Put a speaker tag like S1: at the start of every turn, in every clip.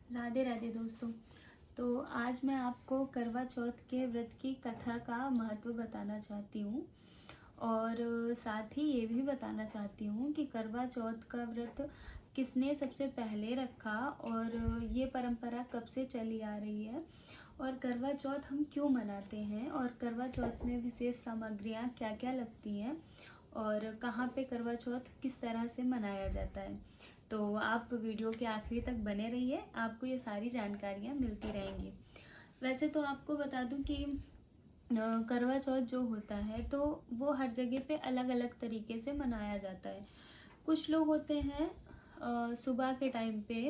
S1: राधे राधे दोस्तों। तो आज मैं आपको करवा चौथ के व्रत की कथा का महत्व बताना चाहती हूँ और साथ ही ये भी बताना चाहती हूँ कि करवा चौथ का व्रत किसने सबसे पहले रखा और ये परंपरा कब से चली आ रही है और करवा चौथ हम क्यों मनाते हैं और करवा चौथ में विशेष सामग्रियाँ क्या क्या लगती हैं और कहाँ पे करवा चौथ किस तरह से मनाया जाता है। तो आप वीडियो के आखिरी तक बने रहिए, आपको ये सारी जानकारियाँ मिलती रहेंगी। वैसे तो आपको बता दूं कि करवा चौथ जो होता है तो वो हर जगह पे अलग अलग तरीके से मनाया जाता है। कुछ लोग होते हैं सुबह के टाइम पे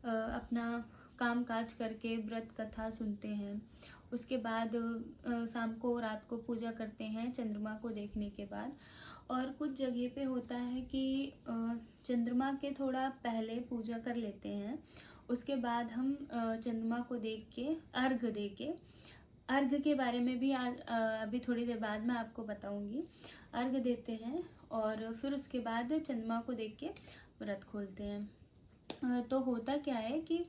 S1: अपना काम काज करके व्रत कथा सुनते हैं, उसके बाद शाम को रात को पूजा करते हैं चंद्रमा को देखने के बाद। और कुछ जगह पे होता है कि चंद्रमा के थोड़ा पहले पूजा कर लेते हैं, उसके बाद हम चंद्रमा को देख के अर्घ दे के, अर्घ के बारे में भी आज अभी थोड़ी देर बाद मैं आपको बताऊंगी। अर्घ देते हैं और फिर उसके बाद चंद्रमा को देख के व्रत खोलते हैं। तो होता क्या है कि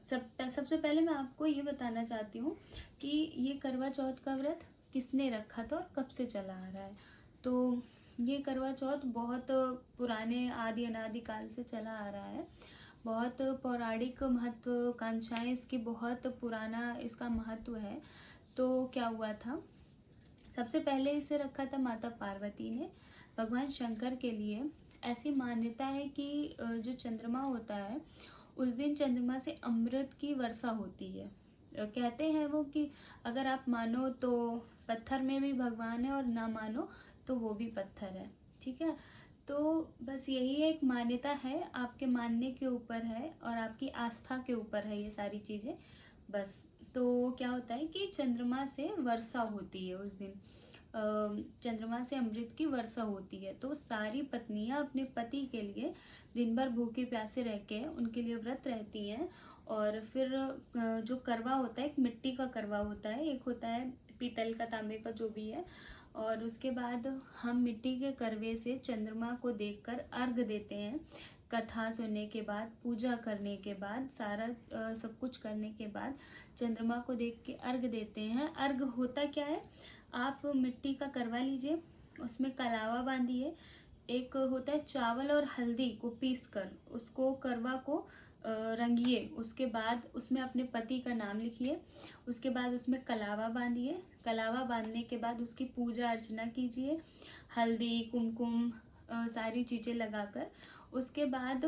S1: सबसे पहले मैं आपको ये बताना चाहती हूँ कि ये करवा चौथ का व्रत किसने रखा था और कब से चला आ रहा है। तो ये करवा चौथ बहुत पुराने आदि अनादि काल से चला आ रहा है। बहुत पौराणिक महत्वाकांक्षाएं इसकी, बहुत पुराना इसका महत्व है। तो क्या हुआ था, सबसे पहले इसे रखा था माता पार्वती ने भगवान शंकर के लिए। ऐसी मान्यता है कि जो चंद्रमा होता है उस दिन चंद्रमा से अमृत की वर्षा होती है। कहते हैं वो कि अगर आप मानो तो पत्थर में भी भगवान है और ना मानो तो वो भी पत्थर है। ठीक है, तो बस यही एक मान्यता है, आपके मानने के ऊपर है और आपकी आस्था के ऊपर है ये सारी चीज़ें। बस तो क्या होता है कि चंद्रमा से वर्षा होती है उस दिन, चंद्रमा से अमृत की वर्षा होती है। तो सारी पत्नियां अपने पति के लिए दिन भर भूखे प्यासे रह के उनके लिए व्रत रहती हैं। और फिर जो करवा होता है, एक मिट्टी का करवा होता है, एक होता है पीतल का, तांबे का, जो भी है। और उसके बाद हम मिट्टी के करवे से चंद्रमा को देखकर अर्घ देते हैं। कथा सुनने के बाद, पूजा करने के बाद, सारा सब कुछ करने के बाद चंद्रमा को देख के अर्घ देते हैं। अर्घ होता क्या है, आप मिट्टी का करवा लीजिए, उसमें कलावा बांधिए, एक होता है चावल और हल्दी को पीस कर उसको करवा को रंगिए, उसके बाद उसमें अपने पति का नाम लिखिए, उसके बाद उसमें कलावा बांधिए। कलावा बांधने के बाद उसकी पूजा अर्चना कीजिए, हल्दी कुमकुम सारी चीज़ें लगाकर। उसके बाद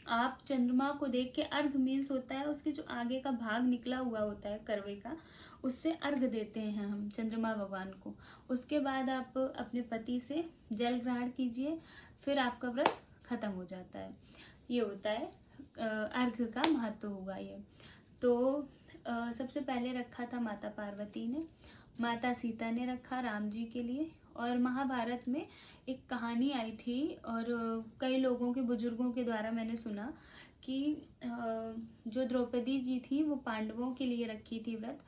S1: आप चंद्रमा को देख के, अर्घ मीन्स होता है उसके जो आगे का भाग निकला हुआ होता है करवे का, उससे अर्घ देते हैं हम चंद्रमा भगवान को। उसके बाद आप अपने पति से जल ग्रहण कीजिए, फिर आपका व्रत खत्म हो जाता है। ये होता है अर्घ का महत्व हुआ ये। तो सबसे पहले रखा था माता पार्वती ने, माता सीता ने रखा राम जी के लिए। और महाभारत में एक कहानी आई थी और कई लोगों के, बुजुर्गों के द्वारा मैंने सुना कि जो द्रौपदी जी थी वो पांडवों के लिए रखी थी व्रत।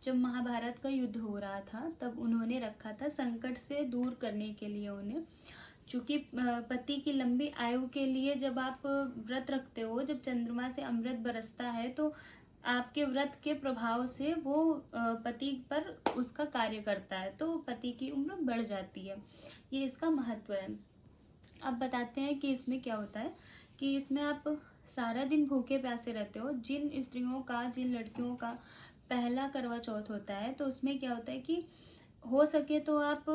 S1: जब महाभारत का युद्ध हो रहा था तब उन्होंने रखा था, संकट से दूर करने के लिए उन्हें। चूँकि पति की लंबी आयु के लिए जब आप व्रत रखते हो, जब चंद्रमा से अमृत बरसता है तो आपके व्रत के प्रभाव से वो पति पर उसका कार्य करता है, तो पति की उम्र बढ़ जाती है। ये इसका महत्व है। अब बताते हैं कि इसमें क्या होता है कि इसमें आप सारा दिन भूखे प्यासे रहते हो। जिन स्त्रियों का, जिन लड़कियों का पहला करवा चौथ होता है तो उसमें क्या होता है कि हो सके तो आप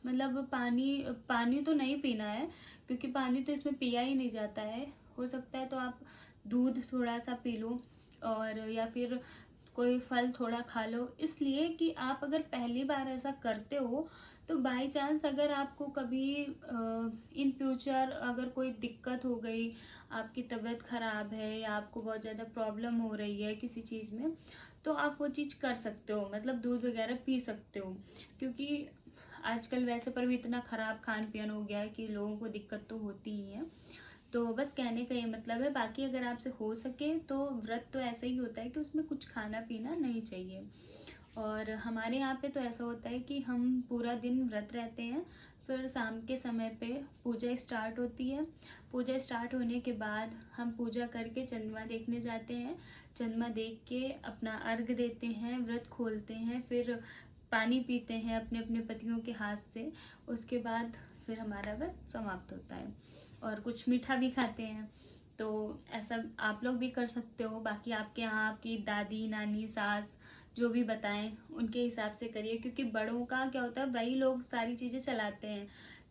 S1: मतलब पानी पानी तो नहीं पीना है, क्योंकि पानी तो इसमें पिया ही नहीं जाता है। हो सकता है तो आप दूध थोड़ा सा पी लो और या फिर कोई फल थोड़ा खा लो, इसलिए कि आप अगर पहली बार ऐसा करते हो तो बाई चांस अगर आपको कभी इन फ्यूचर अगर कोई दिक्कत हो गई, आपकी तबीयत ख़राब है या आपको बहुत ज़्यादा प्रॉब्लम हो रही है किसी चीज़ में, तो आप वो चीज़ कर सकते हो, मतलब दूध वगैरह पी सकते हो। क्योंकि आजकल वैसे पर भी इतना ख़राब खान पीन हो गया है कि लोगों को दिक्कत तो होती ही है। तो बस कहने का ये मतलब है। बाकी अगर आपसे हो सके तो व्रत तो ऐसा ही होता है कि उसमें कुछ खाना पीना नहीं चाहिए। और हमारे यहाँ पे तो ऐसा होता है कि हम पूरा दिन व्रत रहते हैं, फिर शाम के समय पे पूजा स्टार्ट होती है। पूजा स्टार्ट होने के बाद हम पूजा करके चंद्रमा देखने जाते हैं। चंद्रमा देख के अपना अर्घ देते हैं, व्रत खोलते हैं, फिर पानी पीते हैं अपने अपने पतियों के हाथ से। उसके बाद फिर हमारा व्रत समाप्त होता है और कुछ मीठा भी खाते हैं। तो ऐसा आप लोग भी कर सकते हो। बाकी आपके यहाँ आपकी दादी नानी सास जो भी बताएं उनके हिसाब से करिए, क्योंकि बड़ों का क्या होता है, वही लोग सारी चीज़ें चलाते हैं।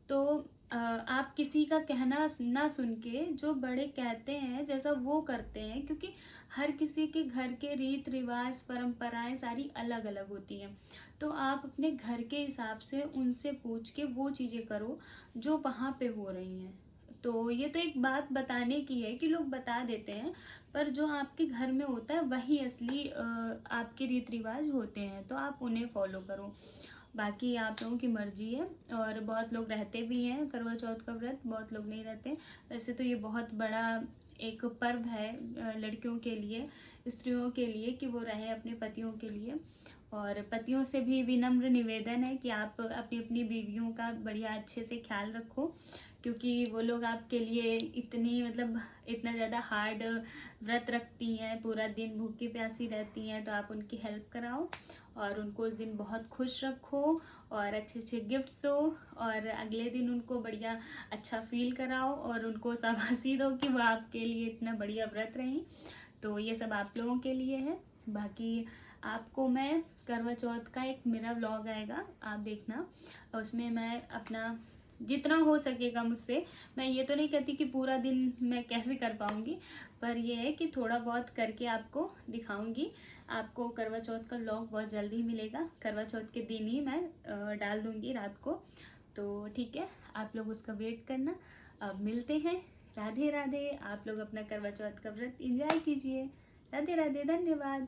S1: तो आप किसी का कहना ना सुन के जो बड़े कहते हैं जैसा वो करते हैं, क्योंकि हर किसी के घर के रीत रिवाज परंपराएं सारी अलग अलग होती हैं। तो आप अपने घर के हिसाब से उनसे पूछ के वो चीज़ें करो जो वहाँ पे हो रही हैं। तो ये तो एक बात बताने की है कि लोग बता देते हैं, पर जो आपके घर में होता है वही असली आपके रीत रिवाज होते हैं, तो आप उन्हें फॉलो करो। बाकी आप लोगों की मर्जी है। और बहुत लोग रहते भी हैं करवा चौथ का व्रत, बहुत लोग नहीं रहते। वैसे तो ये बहुत बड़ा एक पर्व है लड़कियों के लिए, स्त्रियों के लिए, कि वो रहें अपने पतियों के लिए। और पतियों से भी विनम्र निवेदन है कि आप अपनी अपनी बीवियों का बढ़िया अच्छे से ख्याल रखो, क्योंकि वो लोग आपके लिए इतनी मतलब इतना ज़्यादा हार्ड व्रत रखती हैं, पूरा दिन भूखी प्यासी रहती हैं। तो आप उनकी हेल्प कराओ और उनको उस दिन बहुत खुश रखो और अच्छे अच्छे गिफ्ट्स दो, और अगले दिन उनको बढ़िया अच्छा फील कराओ और उनको शाबाशी दो कि वो आपके लिए इतना बढ़िया व्रत रही। तो ये सब आप लोगों के लिए है। बाकी आपको मैं करवा चौथ का एक मेरा व्लॉग आएगा, आप देखना। उसमें मैं अपना जितना हो सकेगा मुझसे, मैं ये तो नहीं कहती कि पूरा दिन मैं कैसे कर पाऊँगी, पर यह है कि थोड़ा बहुत करके आपको दिखाऊंगी। आपको करवा चौथ का व्लॉग बहुत जल्दी मिलेगा, करवा चौथ के दिन ही मैं डाल दूँगी रात को। तो ठीक है, आप लोग उसका वेट करना। अब मिलते हैं। राधे राधे। आप लोग अपना करवा चौथ का व्रत एंजॉय कीजिए। राधे राधे, धन्यवाद।